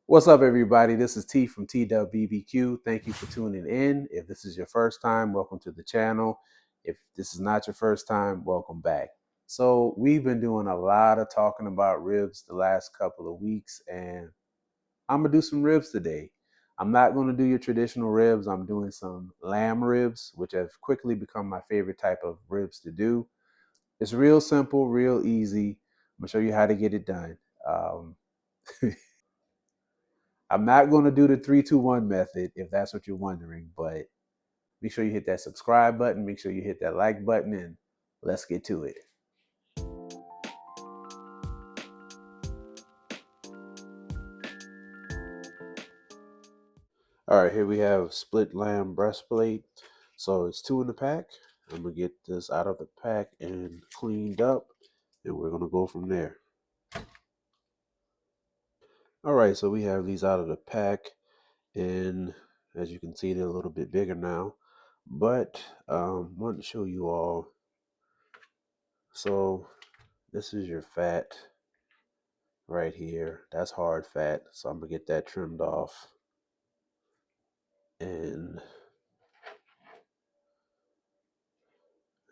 What's up, everybody? This is T from T-Dubb BBQ. Thank you for tuning in. If this is your first time, welcome to the channel. If this is not your first time, welcome back. So we've been doing a lot of talking about ribs the last couple of weeks, and I'm gonna do some ribs today. I'm not gonna do your traditional ribs. I'm doing some lamb ribs, which have quickly become my favorite type of ribs to do. It's real simple, real easy. I'm gonna show you how to get it done. Um, I'm not going to do the 3-2-1 method if that's what you're wondering, but make sure you hit that subscribe button, make sure you hit that like button, and let's get to it. All right, here we have split lamb breastplate. So it's two in the pack. I'm going to get this out of the pack and cleaned up, and we're going to go from there. All right, so we have these out of the pack, and as you can see, they're a little bit bigger now. But wanted to show you all. So this is your fat right here. That's hard fat, so I'm gonna get that trimmed off. And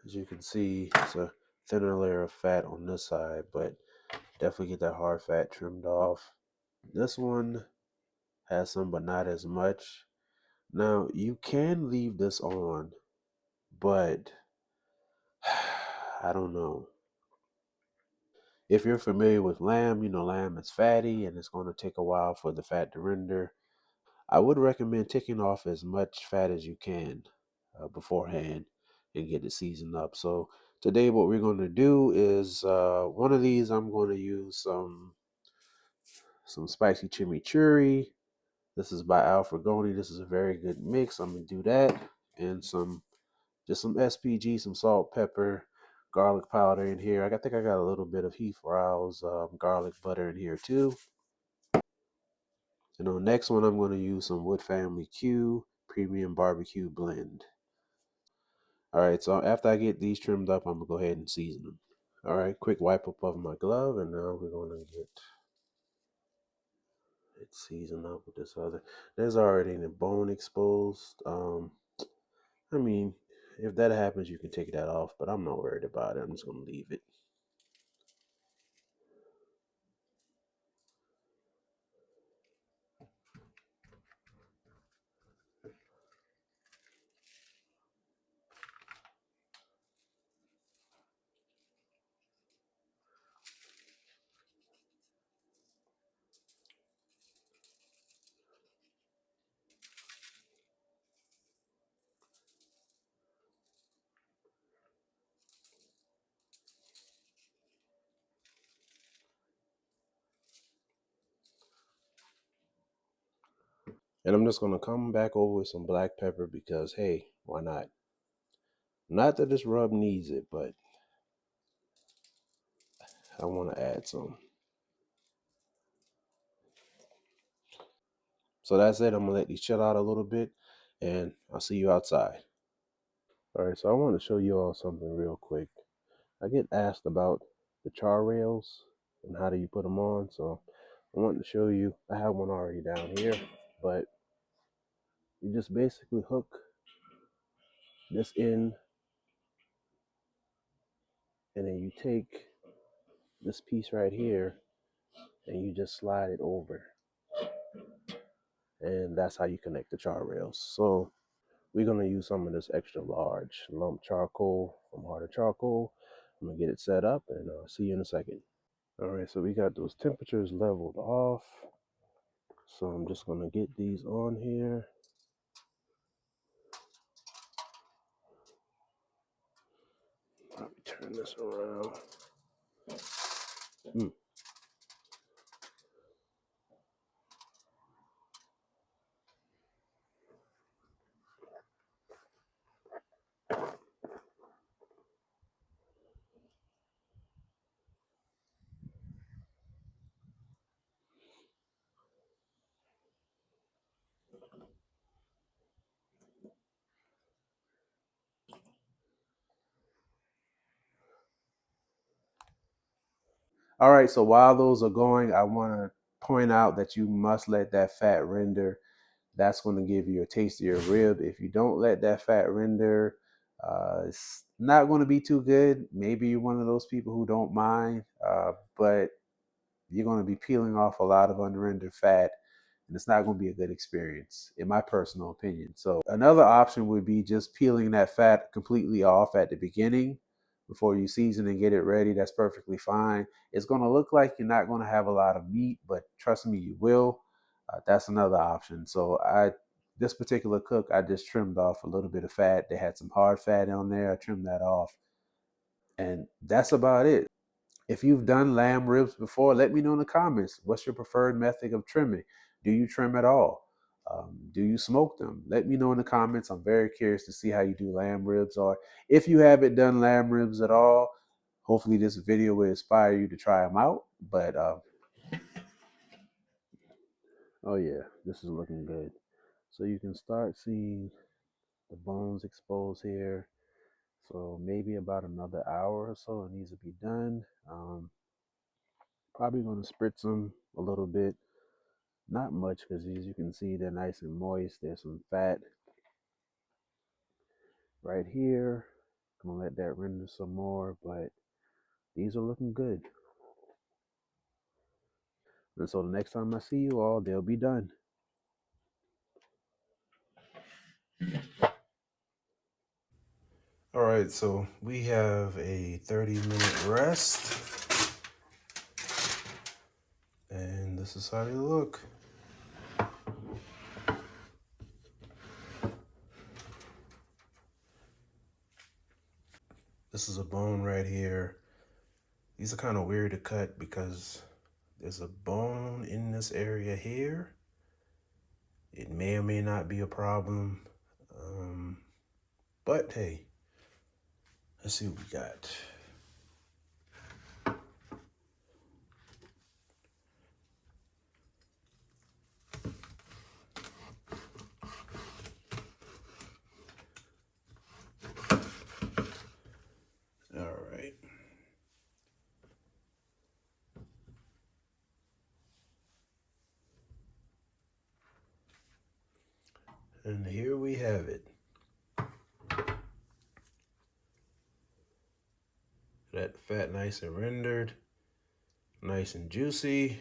as you can see, it's a thinner layer of fat on this side, but definitely get that hard fat trimmed off. This one has some, but not as much. Now you can leave this on, but I don't know. If you're familiar with lamb, you know lamb is fatty and it's going to take a while for the fat to render. I would recommend taking off as much fat as you can beforehand and get it seasoned up. So today what we're going to do is one of these I'm going to use some spicy chimichurri. This is by Alfregoni. This is a very good mix. I'm going to do that and some SPG, some salt, pepper, garlic powder in here. I think I got a little bit of Heath Rowell's garlic butter in here too. And on the next one, I'm going to use some Wood Family Q Premium Barbecue Blend. All right, so after I get these trimmed up, I'm going to go ahead and season them. All right, quick wipe up of my glove, and now we're going to get it seasoned up with this other. There's already a bone exposed. I mean, if that happens, you can take that off, but I'm not worried about it. I'm just going to leave it. And I'm just going to come back over with some black pepper because, hey, why not? Not that this rub needs it, but I want to add some. So that's it. I'm going to let these chill out a little bit, and I'll see you outside. All right, so I want to show you all something real quick. I get asked about the char rails and how do you put them on. So I wanted to show you. I have one already down here, but you just basically hook this in, and then you take this piece right here and you just slide it over, and that's how you connect the char rails. So we're gonna use some of this extra large lump charcoal from Heart of Charcoal. I'm gonna get it set up, and I'll see you in a second. All right, so we got those temperatures leveled off. So I'm just gonna get these on here. Probably turn this around. Mm. All right, so while those are going, I want to point out that you must let that fat render. That's going to give you a tastier rib. If you don't let that fat render, it's not going to be too good. Maybe you're one of those people who don't mind, but you're going to be peeling off a lot of unrendered fat, and it's not going to be a good experience, in my personal opinion. So another option would be just peeling that fat completely off at the beginning before you season and get it ready. That's perfectly fine. It's going to look like you're not going to have a lot of meat, but trust me, you will. That's another option. So this particular cook, I just trimmed off a little bit of fat. They had some hard fat on there. I trimmed that off, and that's about it. If you've done lamb ribs before, let me know in the comments. What's your preferred method of trimming? Do you trim at all? Do you smoke them? Let me know in the comments. I'm very curious to see how you do lamb ribs, or if you haven't done lamb ribs at all, hopefully this video will inspire you to try them out. But oh yeah, this is looking good. So you can start seeing the bones exposed here. So maybe about another hour or so it needs to be done. Probably going to spritz them a little bit. Not much, because as you can see, they're nice and moist. There's some fat right here. I'm gonna let that render some more, but these are looking good. And so the next time I see you all, they'll be done. All right, so we have a 30-minute rest, and this is how they look. This is a bone right here. These are kind of weird to cut because there's a bone in this area here. It may or may not be a problem, but hey, let's see what we got. All right. And here we have it. That fat nice and rendered, nice and juicy.